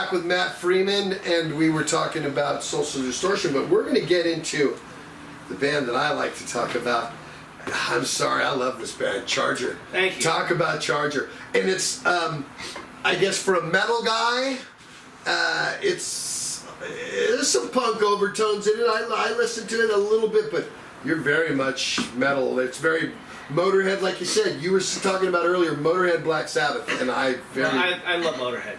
back with Matt Freeman, and we were talking about Social Distortion, but we're going to get into the band that I like to talk about. I'm sorry, I love this band, Charger. Thank you. Talk about Charger. And it's, I guess for a metal guy, there's some punk overtones in it. I listened to it a little bit, but you're very much metal. It's very Motorhead, like you said. You were talking about earlier, Motorhead, Black Sabbath, and I love Motorhead,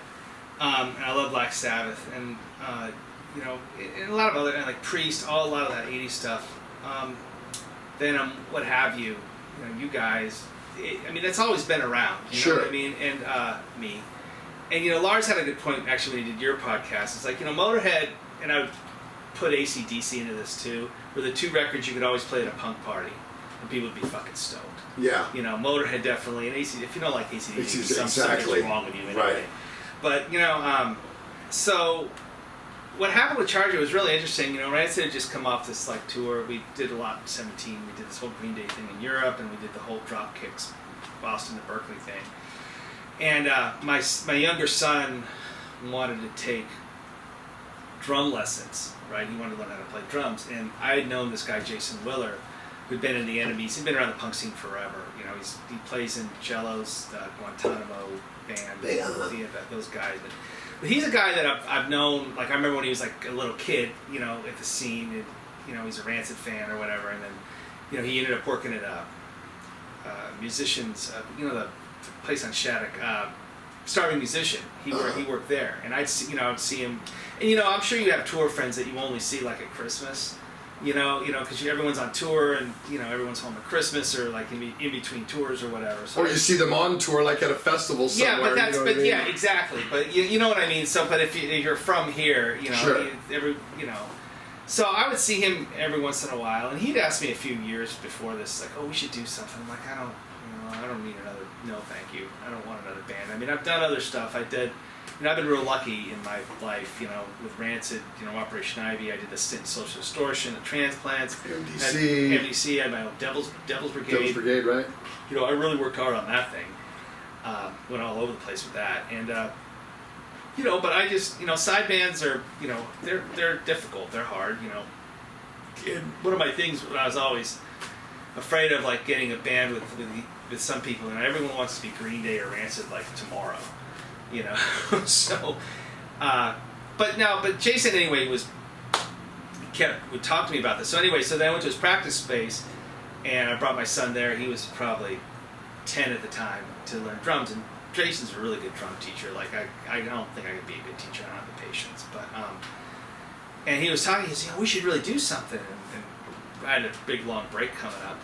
and I love Black Sabbath, and and a lot of other, like Priest, a lot of that '80s stuff. Venom, what have you, you guys. That's always been around. You know what I mean? And me, and Lars had a good point actually when he did your podcast. It's like Motorhead, and I would put AC/DC into this too, were the two records you could always play at a punk party. And people would be fucking stoked. Yeah. Motorhead definitely, and AC. If you don't like AC/DC, something's wrong with you anyway. Right. But so what happened with Charger was really interesting. Rancid had just come off this tour. We did a lot in 2017. We did this whole Green Day thing in Europe, and we did the whole Dropkicks, Boston to Berkeley thing. And my younger son wanted to take drum lessons. Right, he wanted to learn how to play drums, and I had known this guy Jason Willer, who'd been in the Enemies. He'd been around the punk scene forever. He plays in Jello's Guantanamo band, those guys. But he's a guy that I've known. I remember when he was a little kid, at the scene. And, he's a Rancid fan or whatever. And then, he ended up working at musicians. The place on Shattuck, Starving Musician. He worked there, and I'd see him. And I'm sure you have tour friends that you only see at Christmas. Because everyone's on tour and everyone's home at Christmas or in between tours or whatever. So or you see them on tour at a festival somewhere. Yeah, yeah, exactly. But you know what I mean. So, but if you're from here, sure. So I would see him every once in a while, and he'd ask me a few years before this, we should do something. I'm like, I don't need another. No, thank you. I don't want another band. I've done other stuff. I've been real lucky in my life, with Rancid, Operation Ivy. I did the stint in Social Distortion, the Transplants, MDC. I had my own Devil's Brigade. Devil's Brigade, right? I really worked hard on that thing. Went all over the place with that, and but I just, side bands are, they're difficult. They're hard, And one of my things, I was always afraid of, getting a band with some people, and everyone wants to be Green Day or Rancid tomorrow. So, but Jason anyway would talk to me about this. So anyway, then I went to his practice space, and I brought my son there. He was probably 10 at the time to learn drums, and Jason's a really good drum teacher. I don't think I could be a good teacher. I don't have the patience, but and he was talking. He said, we should really do something. And I had a big long break coming up.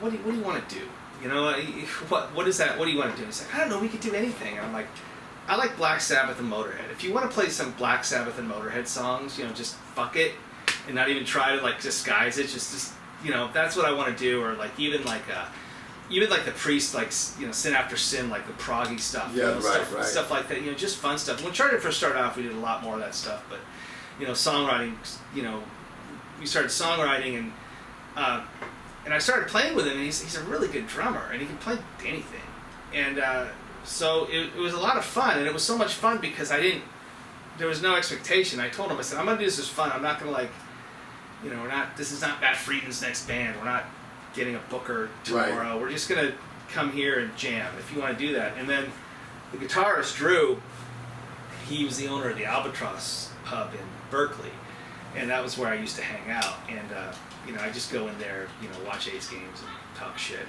What do you want to do? What is that? What do you want to do? He's like, I don't know, we could do anything. And I'm like, I like Black Sabbath and Motorhead. If you want to play some Black Sabbath and Motorhead songs, just fuck it and not even try to disguise it. Just that's what I want to do. Or even the Priest, Sin After Sin, the proggy stuff. Yeah, stuff like that. Just fun stuff. When Charter first started off, we did a lot more of that stuff. But songwriting. We started songwriting and I started playing with him, and he's a really good drummer, and he can play anything. And so it was a lot of fun, and it was so much fun because there was no expectation. I told him, I said, I'm going to do this as fun. I'm not going to this is not Matt Freeman's next band. We're not getting a booker tomorrow. Right. We're just going to come here and jam if you want to do that. And then the guitarist, Drew, he was the owner of the Albatross pub in Berkeley, and that was where I used to hang out. And I just go in there, watch A's games and talk shit,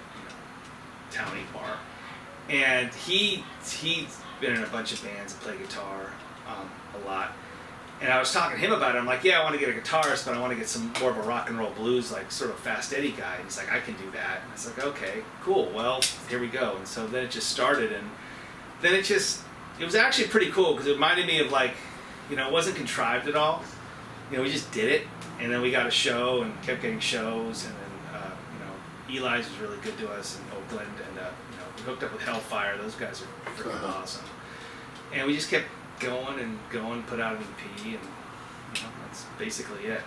townie bar. And he's been in a bunch of bands and played guitar a lot. And I was talking to him about it. I'm like, yeah, I want to get a guitarist, but I want to get some more of a rock and roll blues, sort of Fast Eddie guy. And he's like, I can do that. And I was like, okay, cool. Well, here we go. And so then it just started, and then it was actually pretty cool because it reminded me of it wasn't contrived at all. We just did it. And then we got a show and kept getting shows, and then Eli's was really good to us in Oakland, and we hooked up with Hellfire. Those guys are freaking awesome. And we just kept going and going, put out an EP, and that's basically it.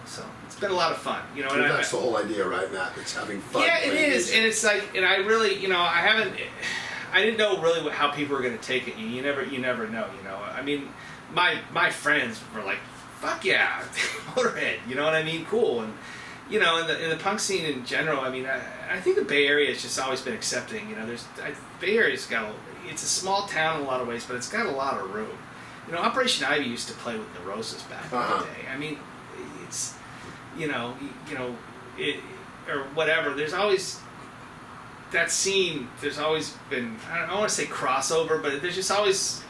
So it's been a lot of fun. And that's the whole idea, right, Matt? It's having fun. Yeah, it is, and it's and I really, I I didn't know really how people were going to take it. You never know. I mean, my friends were like, "Fuck yeah, Motorhead." You know what I mean? Cool. And in the punk scene in general, I mean, I think the Bay Area has just always been accepting. Bay Area's it's a small town in a lot of ways, but it's got a lot of room. Operation Ivy used to play with the Roses back in the day. I mean, it's or whatever. There's always that scene. There's always been, I don't want to say crossover, but there's just always,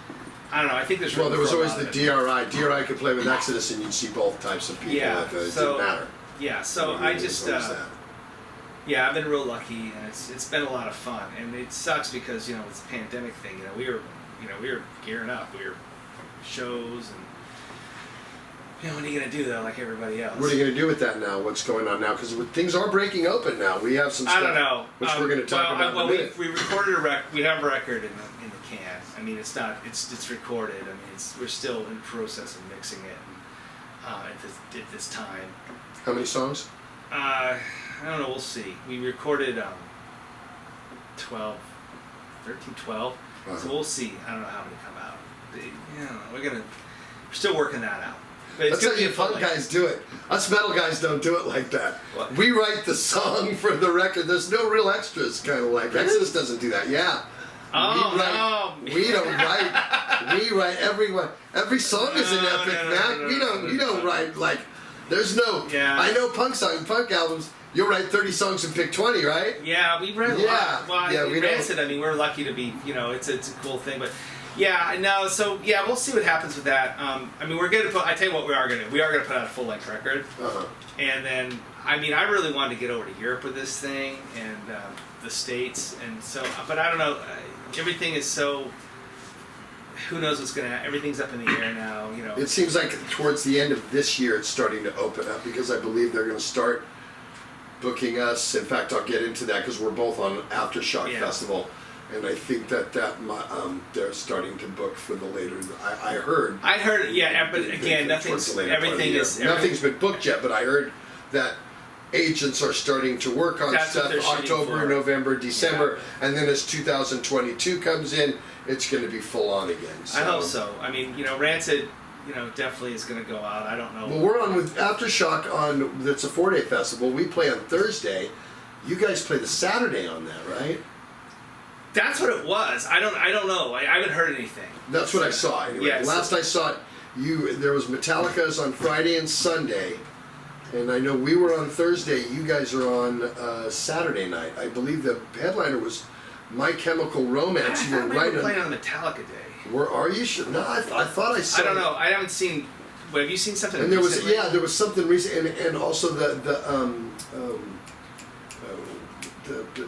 I don't know. I think there's well, there was always the DRI. DRI could play with Exodus, and you'd see both types of people. Yeah, it didn't matter. Yeah, so I just I've been real lucky, and it's been a lot of fun, and it sucks because it's a pandemic thing. We were gearing up. We were shows, and what are you gonna do though, like everybody else? What are you gonna do with that now? What's going on now? Because things are breaking open now. We have some stuff. I don't know. Which we're gonna talk about. Well, we recorded we have a record in the can. I mean, it's not. It's recorded. I mean, we're still in the process of mixing it at this time. How many songs? I don't know. We'll see. We recorded 12. So we'll see. I don't know how many come out. We're still working that out. But That's how you punk guys do it. Us metal guys don't do it like that. What? We write the song for the record. There's no real extras, kind of like. Exodus doesn't do that. Yeah. No. We don't write. We write everyone. Every song is an epic, man. We don't write like. There's no. Yeah. I know punk albums. You'll write 30 songs and pick 20, right? Yeah, we read a lot. Well, we Rancid. I mean, we're lucky to be. It's a cool thing, but. Yeah, no. So we'll see what happens with that. I mean, we're gonna put. I tell you what, we are gonna put out a full length record, and then I mean, I really wanted to get over to Europe with this thing and the States, and so. But I don't know. Everything is so. Who knows what's gonna? Everything's up in the air now. It seems like towards the end of this year, it's starting to open up because I believe they're gonna start booking us. In fact, I'll get into that because we're both on Aftershock Festival. And I think that they're starting to book for the later. I heard. Yeah, but again, nothing's been booked yet. But I heard that agents are starting to work on stuff October, November, December, and then as 2022 comes in, it's going to be full on again. So. I hope so. I mean, Rancid, definitely is going to go out. I don't know. Well, we're on with Aftershock on. That's a 4-day festival. We play on Thursday. You guys play the Saturday on that, right? That's what it was. I don't know. I haven't heard anything. That's what I saw. Anyway, yeah, last I saw it, there was Metallica's on Friday and Sunday, and I know we were on Thursday. You guys are on Saturday night. I believe the headliner was My Chemical Romance. You were right playing on Metallica Day. Are you sure? No, I thought I saw. I don't know. I haven't seen. Have you seen something? And there was something recent, and also the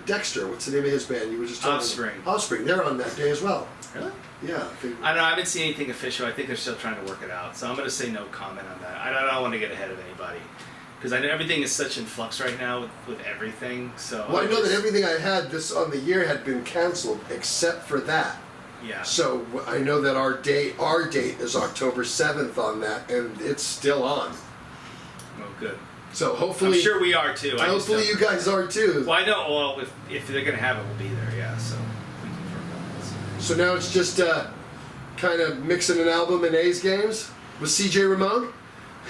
Dexter, what's the name of his band? You were just talking Offspring. They're on that day as well. Really? Yeah. I don't know. I haven't seen anything official. I think they're still trying to work it out. So I'm going to say no comment on that. I don't want to get ahead of anybody because I know everything is such in flux right now with everything. So. Well, I know that everything I had this on the year had been canceled except for that. Yeah. So I know that our date is October 7th on that, and it's still on. Oh, good. So hopefully, I'm sure we are too. Hopefully you guys are too. Well, I know. Well, if they're gonna have it, we'll be there. Yeah. So we can confirm that. So now it's just kind of mixing an album in A's games with CJ Ramon.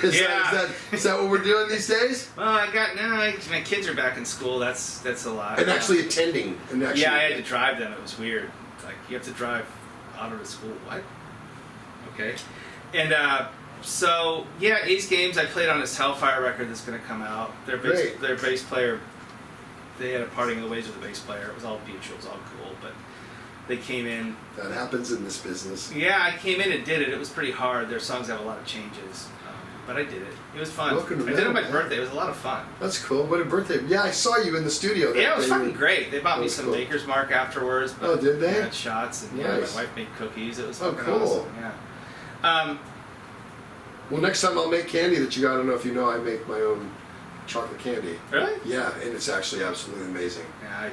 Is that what we're doing these days? Well, my kids are back in school. That's a lot. And actually attending. I had to drive them. It was weird. Like you have to drive Otto to school. What? Okay. And. So Ace Games. I played on this Hellfire record that's going to come out. Their bass player, they had a parting of the ways with the bass player. It was all mutual, it was all cool. But they came in. That happens in this business. Yeah, I came in and did it. It was pretty hard. Their songs have a lot of changes, but I did it. It was fun. I did it on my birthday. It was a lot of fun. That's cool. What a birthday! Yeah, I saw you in the studio. Yeah, it was fucking great. They bought me some Maker's Mark afterwards. Oh, did they? Had shots and my wife made cookies. It was fucking cool. Awesome. Yeah. Well, next time I'll make candy that you got. I don't know if you know, I make my own chocolate candy. Really? Yeah, and it's actually absolutely amazing. Yeah,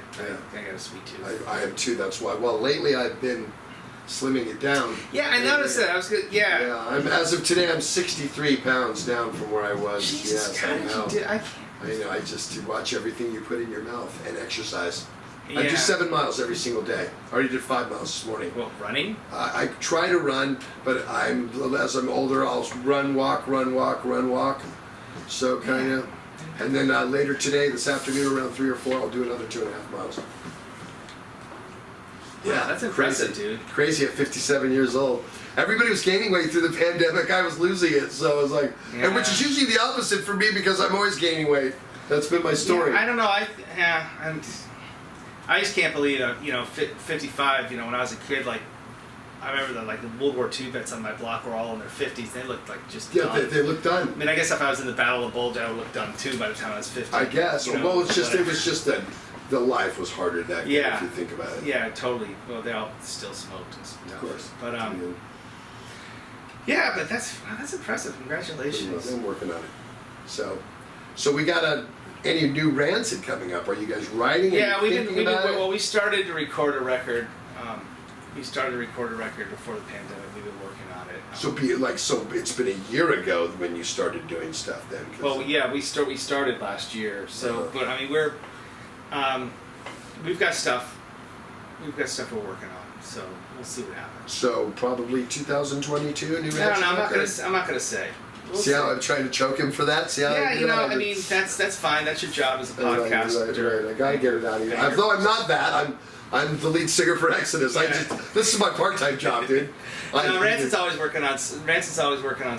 I got a sweet tooth. I have too. That's why. Well, lately I've been slimming it down. Yeah, I noticed that. I was good. Yeah. Yeah. As of today, I'm 63 pounds down from where I was. Jesus, yes, how I did know. you do? I know. I just watch everything you put in your mouth and exercise. I do Yeah. 7 miles every single day. I already did 5 miles this morning. Well, running? I try to run, but as I'm older, I'll run, walk. So kind of. And then later today, this afternoon, around 3 or 4, I'll do another 2.5 miles. Yeah, that's impressive, crazy. dude. Crazy at 57 years old. Everybody was gaining weight through the pandemic. I was losing it, so I was like, and which is usually the opposite for me because I'm always gaining weight. That's been my story. Yeah, I don't know. I just can't believe 55. When I was a kid, like I remember the World War II vets on my block were all in their 50s. They looked like just done. They look done. I mean, I guess if I was in the Battle of Bulge, I would look done too by the time I was 50. I guess. Well, it was just that the life was harder that day, Yeah. if you think about it. Yeah, totally. Well, they all still smoked and stuff. Of course. But yeah, but that's impressive. Congratulations. I'm working on it. So we got any new Rancid coming up? Are you guys writing? Yeah, we did. Well, We started to record a record. We started to record a record before the pandemic. We've been working on it. So it's been a year ago when you started doing stuff then. Well, yeah, we started last year. So, but I mean, we've got stuff. We're working on. So we'll see what happens. So probably 2022 new Rancid. I don't know. record? I'm not gonna say. We'll see how I'm trying to choke him for that? See how I mean, that's fine. That's your job as a podcaster. Right. I gotta get it out of here. Although I'm not that, I'm the lead singer for Exodus. This is my part-time job, dude. Rancid's always working on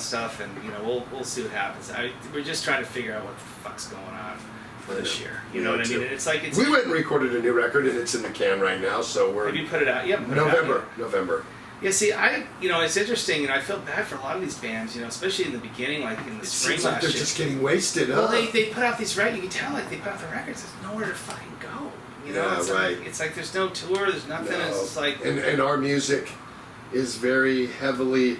stuff, and we'll see what happens. We're just trying to figure out what the fuck's going on for this year. You know what I mean? It's like we went and recorded a new record, and it's in the can right now. So we're. Have you put it out? Yeah, November. Yeah, see, it's interesting, I feel bad for a lot of these bands, especially in the beginning, like in the spring seems like last they're year. just getting wasted. Well, they put out these records. You can tell, like they put out the records. There's nowhere to fucking go. It's right. It's like there's no tour. There's nothing. No. It's just like and our music is very heavily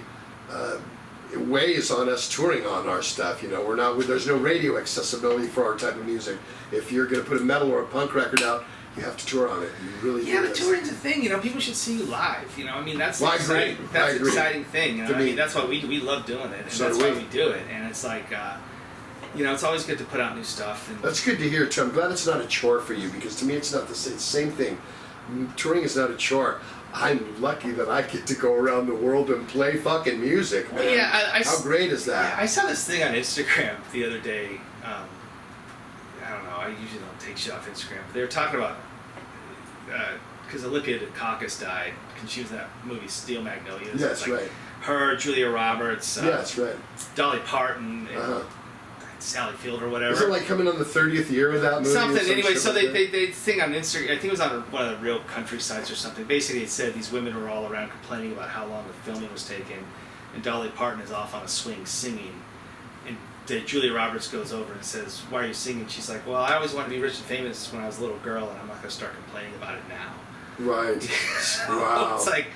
weighs on us touring on our stuff. We're not. There's no radio accessibility for our type of music. If you're going to put a metal or a punk record out, you have to tour on it. You really but touring's a thing. People should see you live. I mean, that's Well, the exciting thing. I mean, that's why we love doing it, and So that's do why we. we do it. And it's like, it's always good to put out new stuff. And That's good to hear, too. I'm glad it's not a chore for you because to me it's not the same thing. Touring is not a chore. I'm lucky that I get to go around the world and play fucking music, man. Yeah, how great is that? I saw this thing on Instagram the other day. I don't know. I usually don't take shit off Instagram, but they were talking about because Olivia Dukakis died because she was in that movie Steel Magnolias. Yes, right. Her, Julia Roberts. Yes, right. Dolly Parton. And Sally Field or whatever. Is it like coming on the 30th year of that movie? Something. Anyway, so like they thing on Instagram. I think it was on one of the real country sites or something. Basically, it said these women were all around complaining about how long the filming was taking, and Dolly Parton is off on a swing singing, and Julia Roberts goes over and says, "Why are you singing?" She's like, "Well, I always wanted to be rich and famous when I was a little girl, and I'm not going to start complaining about it now." Right. Wow. It's like,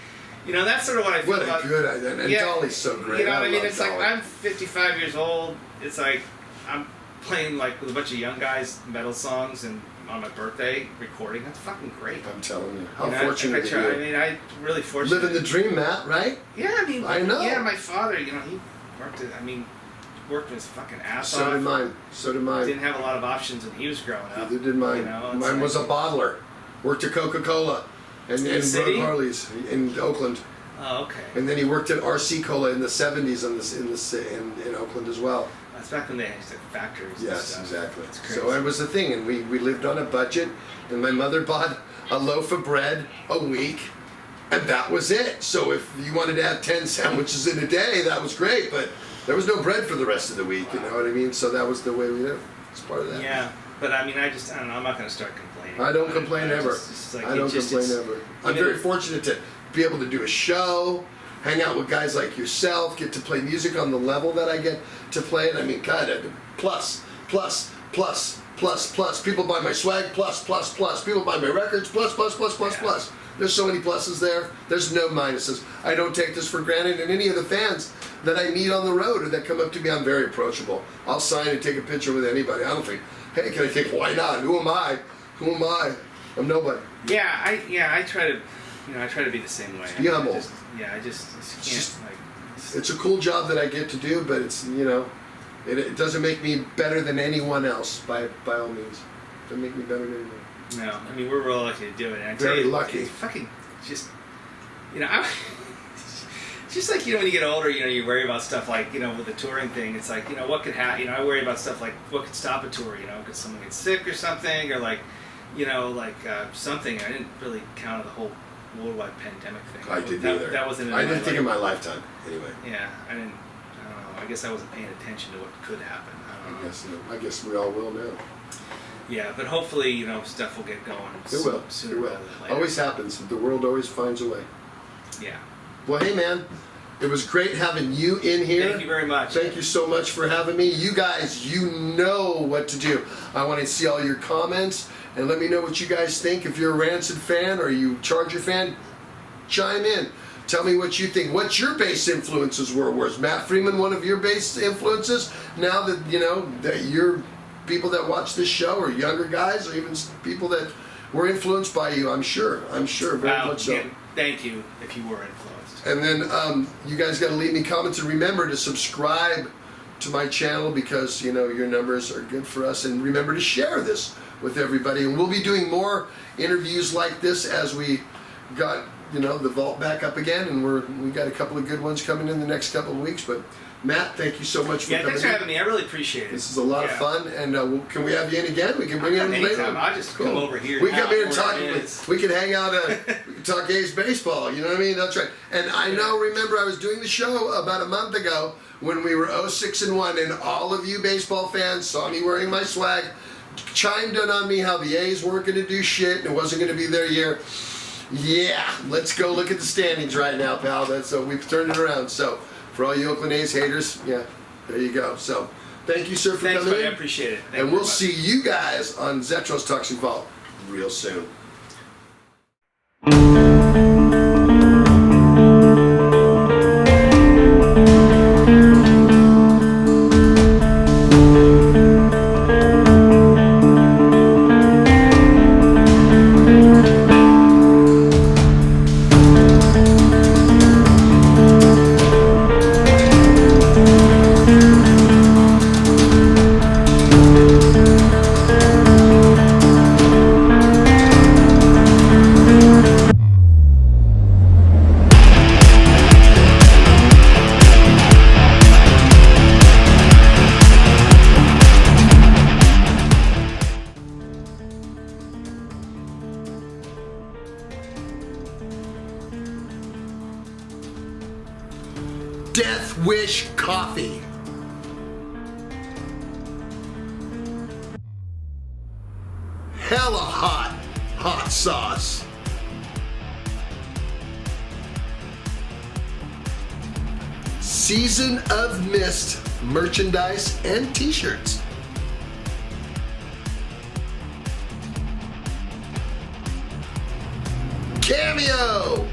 that's sort of what I feel about. What a good and Dolly's so great. I mean, it's Dolly. like I'm 55 years old. It's like I'm playing like with a bunch of young guys metal songs and on my birthday recording. That's fucking great. I'm telling you. How fortunate are you? I mean, I really fortunate. Living the dream, Matt, right? Yeah, I mean, I know. Yeah, my father, he worked his fucking ass off. So did mine. Didn't have a lot of options when he was growing up. Neither did mine. Mine was a bottler. Worked at Coca-Cola and rode Harleys in Oakland. Oh, okay. And then he worked at RC Cola in the 70s in Oakland as well. That's back when they had factories. Yes, and stuff. exactly. So it was the thing, and we lived on a budget, and my mother bought a loaf of bread a week, and that was it. So if you wanted to have 10 sandwiches in a day, that was great, but there was no bread for the rest of the week, you know what I mean? So that was the way we lived. It's part of that. Yeah, but I mean, I don't know, I'm not going to start complaining. I don't complain ever. I don't complain ever. I'm very fortunate to be able to do a show, hang out with guys like yourself, get to play music on the level that I get to play it. I mean, God, plus. People buy my swag, plus. People buy my records, plus. There's so many pluses there. There's no minuses. I don't take this for granted. And any of the fans that I meet on the road or that come up to me, I'm very approachable. I'll sign and take a picture with anybody. I don't think, hey, can I take? Why not? Who am I? I'm nobody. Yeah, I try to be the same way. Be humble. I just can't It's a cool job that I get to do, but it's it doesn't make me better than anyone else by all means. It doesn't make me better than anyone. No, I mean, we're real lucky to do it. And I Very tell you, lucky. It's fucking just, it's just like, when you get older, you worry about stuff like, with the touring thing, it's like, what could happen, I worry about stuff like what could stop a tour, could someone get sick or something, or like, something. I didn't really count on the whole worldwide pandemic thing. I didn't that, either. That wasn't in I my didn't think life. in my lifetime, anyway. Yeah, I don't know. I guess I wasn't paying attention to what could happen. I don't know. I guess we all will now. Yeah, but hopefully, stuff will get going It will. sooner It will. rather than later. Always happens. The world always finds a way. Yeah. Well, hey, man. It was great having you in here. Thank you very much. Thank you so much for having me. You guys, you know what to do. I want to see all your comments and let me know what you guys think. If you're a Rancid fan or you Charger fan, chime in. Tell me what you think. What your bass influences were. Was Matt Freeman one of your bass influences? Now that that you're people that watch this show, or younger guys, or even people that were influenced by you, I'm sure very much so. Yeah, thank you if you were influenced. And then you guys got to leave me comments, and remember to subscribe to my channel, because your numbers are good for us. And remember to share this with everybody. And we'll be doing more interviews like this as we got the vault back up again, and we got a couple of good ones coming in the next couple of weeks. But Matt, thank you so much for coming. Thanks for having me. I really appreciate it. This is a lot of fun, and can we have you in again? We can bring you in later. Anytime. I'll just come over here. We now come here and for talk. 40 minutes. We can hang out. We can talk A's baseball. You know what I mean? That's right. And I remember I was doing the show about a month ago when we were 0-6-1, and all of you baseball fans saw me wearing my swag, chimed in on me how the A's weren't going to do shit and it wasn't going to be their year. Yeah, let's go look at the standings right now, pal. We've turned it around. So for all you Oakland A's haters, yeah, there you go. So thank you, sir, for Thanks, coming buddy. in. I appreciate it. Thank And you we'll very much. see you guys on Zetro's Toxic Vault real soon. Death Wish Coffee. Hella hot sauce. Season of Mist merchandise and t-shirts. Cameo.